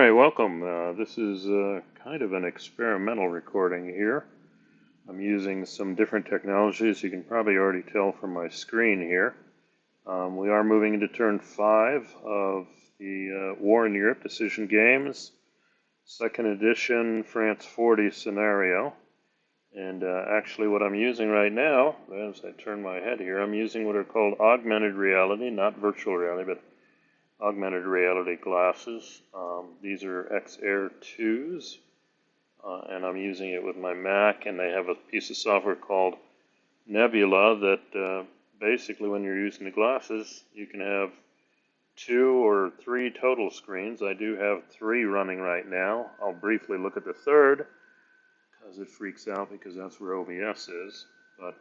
Alright, welcome. This is kind of an experimental recording here. I'm using some different technologies. You can probably already tell from my screen here. We are moving into turn 5 of the War in Europe Decision Games, second edition France40 scenario. And actually what I'm using right now, as I turn my head here, I'm using what are called augmented reality, not virtual reality, but augmented reality glasses. These are XREAL 2s, and I'm using it with my Mac, and they have a piece of software called Nebula that basically when you're using the glasses, you can have 2 or 3 total screens. I do have 3 running right now. I'll briefly look at the third, because it freaks out because that's where OBS is. But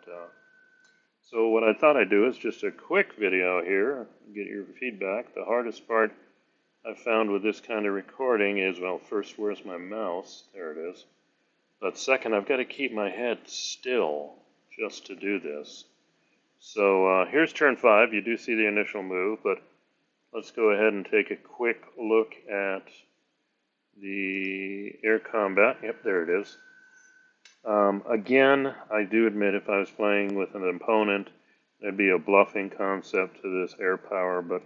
so what I thought I'd do is just a quick video here, get your feedback. The hardest part I found with this kind of recording is, well, first, where's my mouse? There it is. But second, I've got to keep my head still just to do this. So here's turn 5. You do see the initial move, but let's go ahead and take a quick look at the air combat. Yep, there it is. Again, I do admit if I was playing with an opponent, there'd be a bluffing concept to this air power, but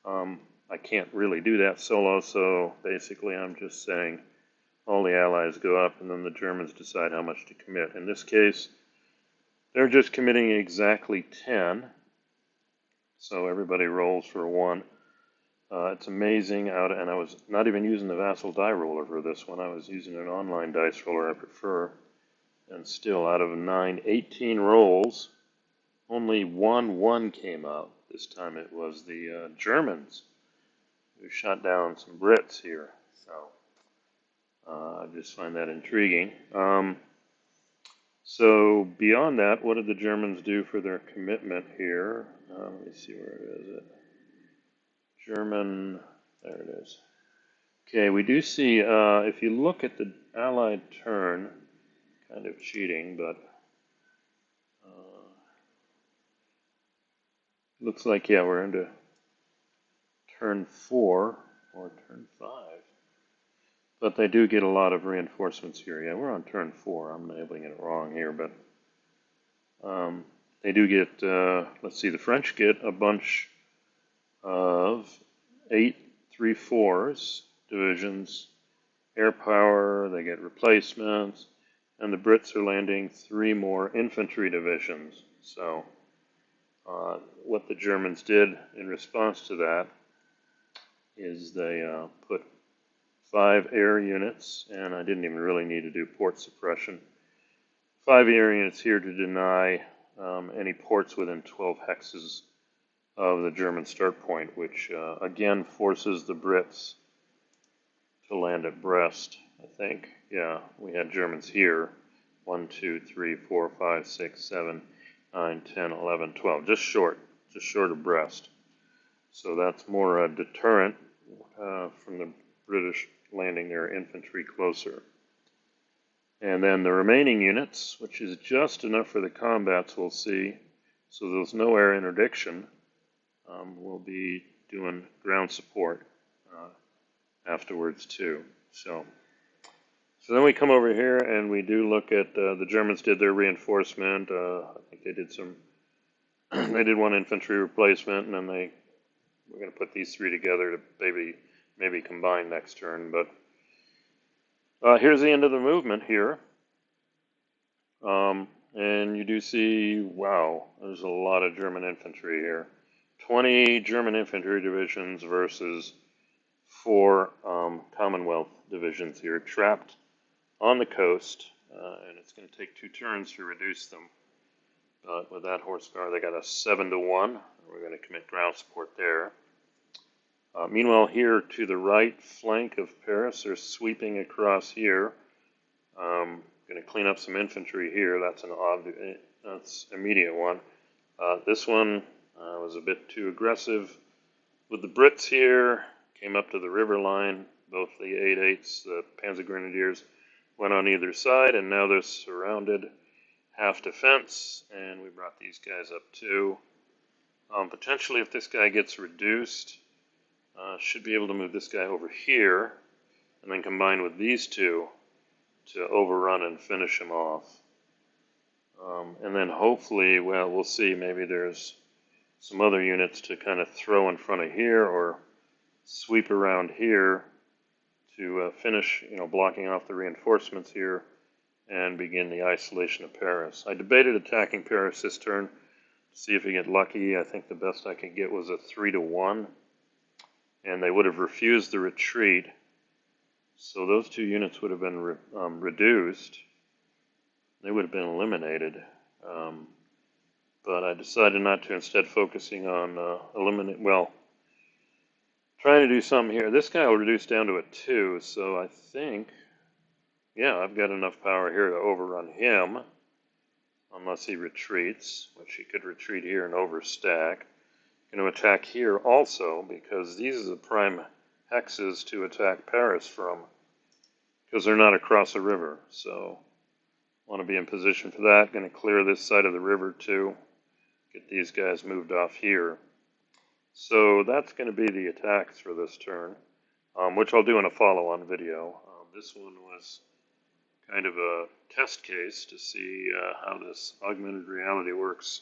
I can't really do that solo, so basically I'm just saying all the allies go up and then the Germans decide how much to commit. In this case, they're just committing exactly 10, so everybody rolls for 1. It's amazing, and I was not even using the Vassal die roller for this one. I was using an online dice roller I prefer. And still, out of 18 rolls, only 1 came out. This time it was the Germans who shot down some Brits here. So I just find that intriguing. So beyond that, what did the Germans do for their commitment here? Let me see, where is it? German, there it is. Okay, we do see, if you look at the Allied turn, kind of cheating, but looks like, yeah, we're into turn 4 or turn 5. But they do get a lot of reinforcements here. Yeah, we're on turn 4. I'm labeling it wrong here, but they do get, let's see, the French get a bunch of 8 3/4s divisions, air power, they get replacements, and the Brits are landing 3 more infantry divisions. So what the Germans did in response to that is they put 5 air units, and I didn't even really need to do port suppression. 5 air units here to deny any ports within 12 hexes of the German start point, which again forces the Brits to land at Brest, I think. Yeah, we had Germans here. 1, 2, 3, 4, 5, 6, 7, 9, 10, 11, 12. Just short of Brest. So that's more a deterrent from the British landing their infantry closer. And then the remaining units, which is just enough for the combats, we'll see. So there's no air interdiction. We'll be doing ground support afterwards too. So then we come over here and we do look at the Germans did their reinforcement. I think they did some. They did 1 infantry replacement, and then we're going to put these 3 together to maybe combine next turn. But here's the end of the movement here, and you do see, wow, there's a lot of German infantry here. 20 German infantry divisions versus 4 Commonwealth divisions here, trapped on the coast, and it's going to take 2 turns to reduce them. But with that horsepower, they got a 7-1. We're going to commit ground support there. Meanwhile, here to the right flank of Paris, they're sweeping across here. Going to clean up some infantry here. That's immediate one. This one was a bit too aggressive with the Brits here. Came up to the river line. Both the 8/8s, the Panzer Grenadiers, went on either side, and now they're surrounded, half defense, and we brought these guys up too. Potentially, if this guy gets reduced, should be able to move this guy over here. and then combine with these two to overrun and finish him off. And then hopefully, well, we'll see, maybe there's some other units to kind of throw in front of here or sweep around here to finish, blocking off the reinforcements here and begin the isolation of Paris. I debated attacking Paris this turn to see if we get lucky. I think the best I could get was a 3-1, and they would have refused the retreat. So those two units would have been reduced. They would have been eliminated. But I decided not to, instead focusing on trying to do something here. This guy will reduce down to a 2, so I think, yeah, I've got enough power here to overrun him, unless he retreats, which he could retreat here and overstack. Going to attack here also, because these are the prime hexes to attack Paris from, because they're not across a river. So I want to be in position for that. Going to clear this side of the river too. Get these guys moved off here. So that's going to be the attacks for this turn, which I'll do in a follow-on video. This one was kind of a test case to see how this augmented reality works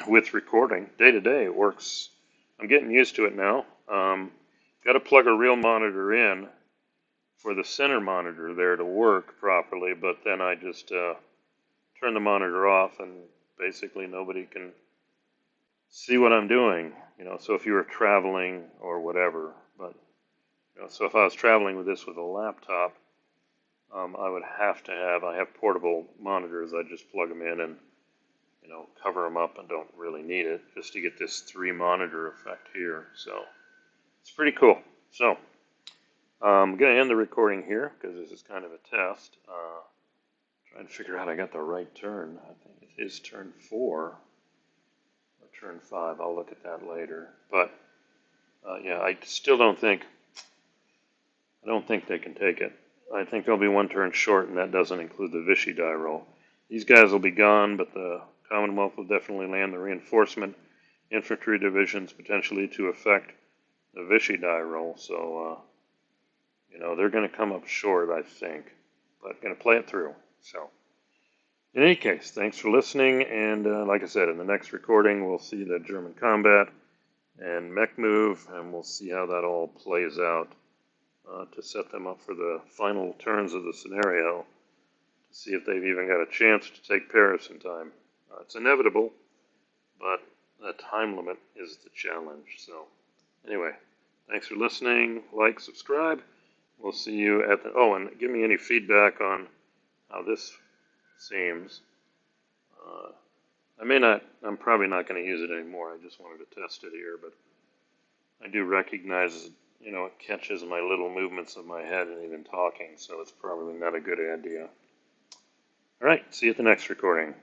with recording. Day to day it works. I'm getting used to it now. Got to plug a real monitor in for the center monitor there to work properly, but then I just turn the monitor off and basically nobody can see what I'm doing, so if you were traveling or whatever. But so if I was traveling with this with a laptop, I would have to I have portable monitors. I just plug them in and cover them up and don't really need it, just to get this 3-monitor effect here. So it's pretty cool. So I'm going to end the recording here because this is kind of a test. Trying to figure out I got the right turn. I think it is turn 4 or turn 5. I'll look at that later. But yeah, I still don't think they can take it. I think they'll be 1 turn short, and that doesn't include the Vichy die roll. These guys will be gone, but the Commonwealth will definitely land the reinforcement infantry divisions potentially to affect the Vichy die roll. So they're going to come up short, I think, but going to play it through. So in any case, thanks for listening, and like I said, in the next recording we'll see the German combat and mech move, and we'll see how that all plays out to set them up for the final turns of the scenario, to see if they've even got a chance to take Paris in time. It's inevitable, but the time limit is the challenge. So anyway, thanks for listening. Like, subscribe. We'll see you at the... Oh, and give me any feedback on how this seems. I'm probably not going to use it anymore. I just wanted to test it here, but I do recognize, it catches my little movements of my head and even talking, so it's probably not a good idea. All right, see you at the next recording.